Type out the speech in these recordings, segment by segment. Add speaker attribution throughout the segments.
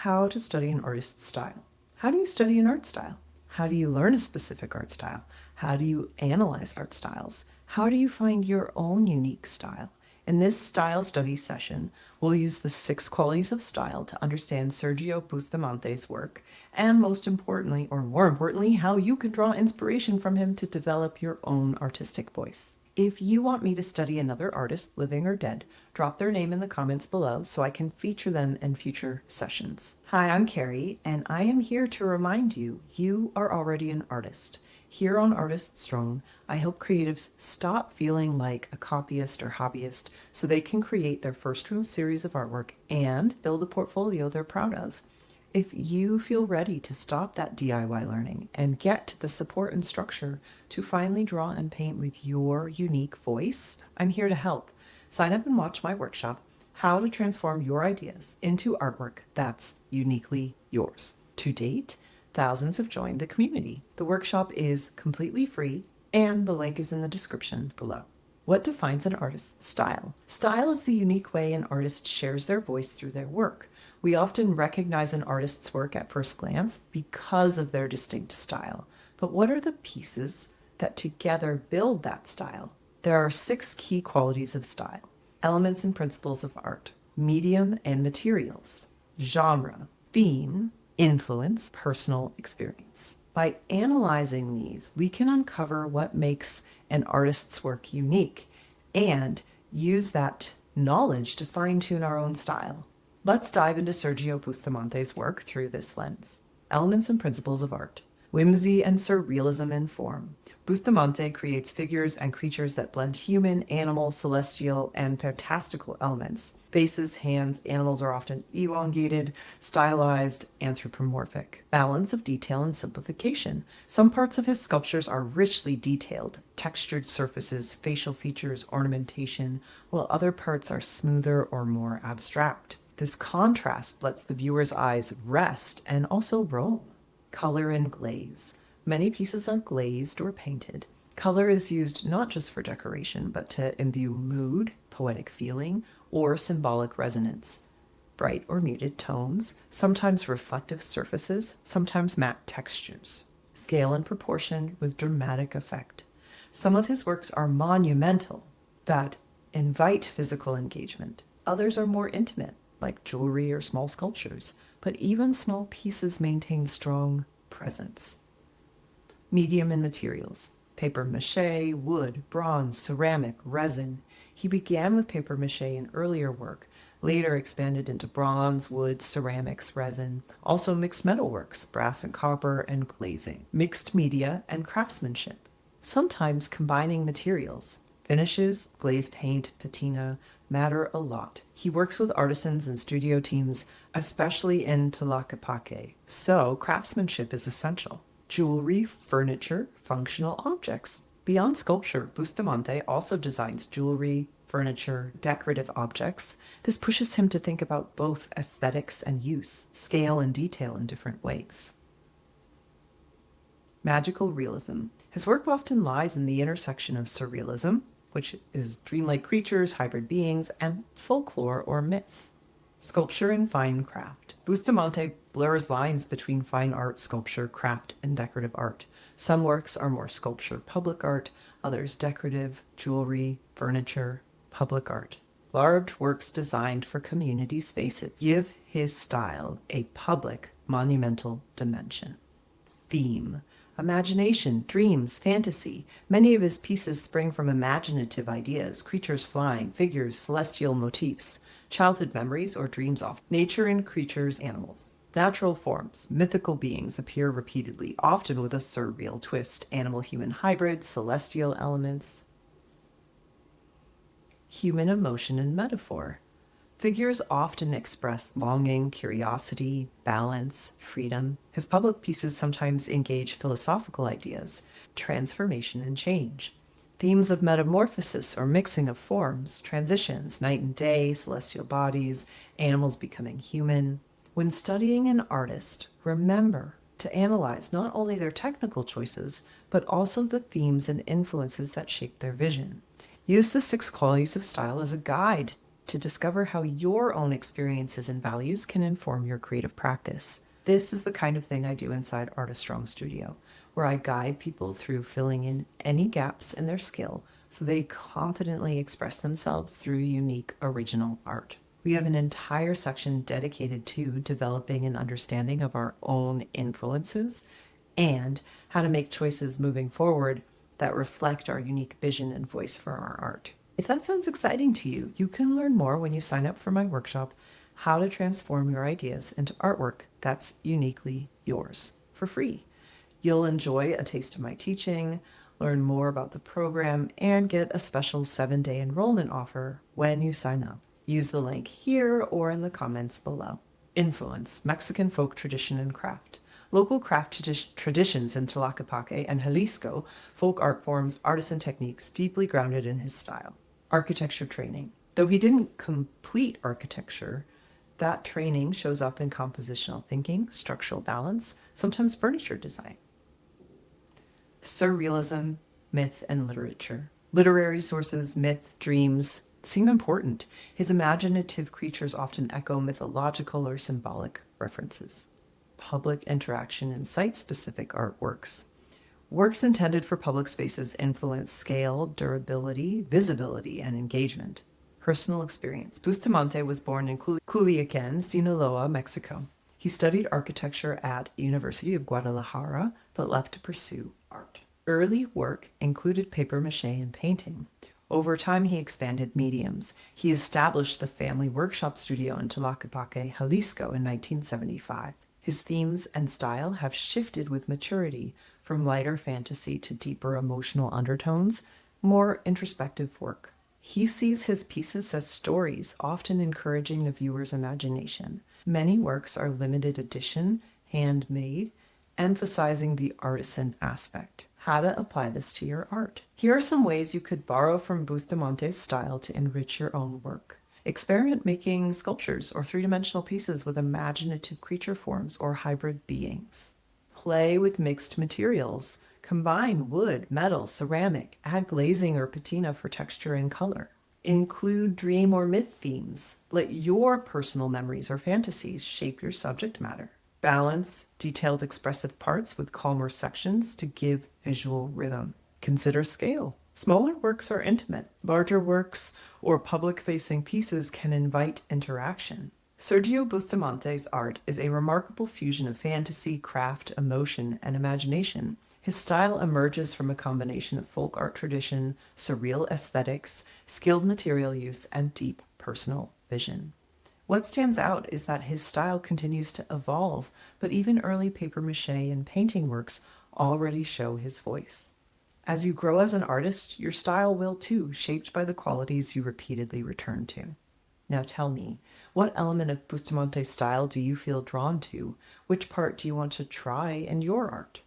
Speaker 1: How to study an artist's style. How do you study an art style? How do you learn a specific art style? How do you analyze art styles? How do you find your own unique style? In this style study session, we'll use the 6 qualities of style to understand Sergio Bustamante's work, and most importantly, or more importantly, how you can draw inspiration from him to develop your own artistic voice. If you want me to study another artist, living or dead, drop their name in the comments below so I can feature them in future sessions. Hi, I'm Carrie, and I am here to remind you, you are already an artist. Here on Artist Strong, I help creatives stop feeling like a copyist or hobbyist so they can create their first real series of artwork and build a portfolio they're proud of. If you feel ready to stop that DIY learning and get to the support and structure to finally draw and paint with your unique voice, I'm here to help. Sign up and watch my workshop, How to Transform Your Ideas into Artwork That's Uniquely Yours. To date, thousands have joined the community. The workshop is completely free, and the link is in the description below. What defines an artist's style? Style is the unique way an artist shares their voice through their work. We often recognize an artist's work at first glance because of their distinct style. But what are the pieces that together build that style? There are 6 key qualities of style: elements and principles of art, medium and materials, genre, theme, influence, personal experience. By analyzing these, we can uncover what makes an artist's work unique and use that knowledge to fine-tune our own style. Let's dive into Sergio Bustamante's work through this lens. Elements and principles of art. Whimsy and surrealism in form. Bustamante creates figures and creatures that blend human, animal, celestial, and fantastical elements. Faces, hands, animals are often elongated, stylized, anthropomorphic. Balance of detail and simplification. Some parts of his sculptures are richly detailed, textured surfaces, facial features, ornamentation, while other parts are smoother or more abstract. This contrast lets the viewer's eyes rest and also roam. Color and glaze. Many pieces are glazed or painted. Color is used not just for decoration, but to imbue mood, poetic feeling, or symbolic resonance. Bright or muted tones, sometimes reflective surfaces, sometimes matte textures. Scale and proportion with dramatic effect. Some of his works are monumental, that invite physical engagement. Others are more intimate, like jewelry or small sculptures, but even small pieces maintain strong presence. Medium and materials. Papier-mâché, wood, bronze, ceramic, resin. He began with papier-mâché in earlier work, later expanded into bronze, wood, ceramics, resin, also mixed metalworks, brass and copper, and glazing. Mixed media and craftsmanship. Sometimes combining materials. Finishes, glazed paint, patina, matter a lot. He works with artisans and studio teams, especially in Tlaquepaque, so craftsmanship is essential. Jewelry, furniture, functional objects. Beyond sculpture, Bustamante also designs jewelry, furniture, decorative objects. This pushes him to think about both aesthetics and use, scale and detail in different ways. Magical realism. His work often lies in the intersection of surrealism, which is dreamlike creatures, hybrid beings, and folklore or myth. Sculpture and fine craft. Bustamante blurs lines between fine art, sculpture, craft, and decorative art. Some works are more sculpture, public art, others decorative, jewelry, furniture, public art. Large works designed for community spaces give his style a public, monumental dimension. Theme. Imagination, dreams, fantasy. Many of his pieces spring from imaginative ideas, creatures flying, figures, celestial motifs, childhood memories or dreams of nature and creatures, animals. Natural forms, mythical beings appear repeatedly, often with a surreal twist. Animal-human hybrids, celestial elements. Human emotion and metaphor. Figures often express longing, curiosity, balance, freedom. His public pieces sometimes engage philosophical ideas, transformation and change. Themes of metamorphosis or mixing of forms, transitions, night and day, celestial bodies, animals becoming human. When studying an artist, remember to analyze not only their technical choices, but also the themes and influences that shape their vision. Use the 6 qualities of style as a guide to discover how your own experiences and values can inform your creative practice. This is the kind of thing I do inside Artist Strong Studio, where I guide people through filling in any gaps in their skill so they confidently express themselves through unique original art. We have an entire section dedicated to developing an understanding of our own influences and how to make choices moving forward that reflect our unique vision and voice for our art. If that sounds exciting to you, you can learn more when you sign up for my workshop, How to Transform Your Ideas into Artwork That's Uniquely Yours, for free. You'll enjoy a taste of my teaching, learn more about the program, and get a special 7-day enrollment offer when you sign up. Use the link here or in the comments below. Influence: Mexican folk tradition and craft. Local craft traditions in Tlaquepaque and Jalisco, folk art forms, artisan techniques deeply grounded in his style. Architecture training. Though he didn't complete architecture, that training shows up in compositional thinking, structural balance, sometimes furniture design. Surrealism, myth, and literature. Literary sources, myth, dreams seem important. His imaginative creatures often echo mythological or symbolic references. Public interaction and site-specific artworks. Works intended for public spaces influence scale, durability, visibility, and engagement. Personal experience. Bustamante was born in Culiacán, Sinaloa, Mexico. He studied architecture at University of Guadalajara, but left to pursue art. Early work included papier-mâché and painting. Over time, he expanded mediums. He established the family workshop studio in Tlaquepaque, Jalisco in 1975. His themes and style have shifted with maturity, from lighter fantasy to deeper emotional undertones, more introspective work. He sees his pieces as stories, often encouraging the viewer's imagination. Many works are limited edition, handmade, emphasizing the artisan aspect. How to apply this to your art. Here are some ways you could borrow from Bustamante's style to enrich your own work. Experiment making sculptures or three-dimensional pieces with imaginative creature forms or hybrid beings. Play with mixed materials. Combine wood, metal, ceramic. Add glazing or patina for texture and color. Include dream or myth themes. Let your personal memories or fantasies shape your subject matter. Balance detailed expressive parts with calmer sections to give visual rhythm. Consider scale. Smaller works are intimate. Larger works or public-facing pieces can invite interaction. Sergio Bustamante's art is a remarkable fusion of fantasy, craft, emotion, and imagination. His style emerges from a combination of folk art tradition, surreal aesthetics, skilled material use, and deep personal vision. What stands out is that his style continues to evolve, but even early papier-mâché and painting works already show his voice. As you grow as an artist, your style will too, shaped by the qualities you repeatedly return to. Now tell me, what element of Bustamante's style do you feel drawn to? Which part do you want to try in your art?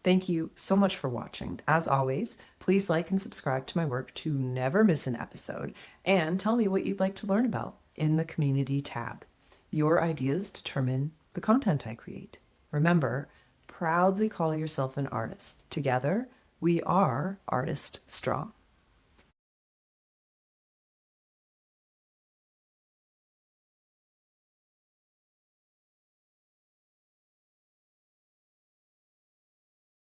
Speaker 1: Thank you so much for watching. As always, please like and subscribe to my work to never miss an episode, and tell me what you'd like to learn about in the community tab. Your ideas determine the content I create. Remember, proudly call yourself an artist. Together, we are Artist Strong.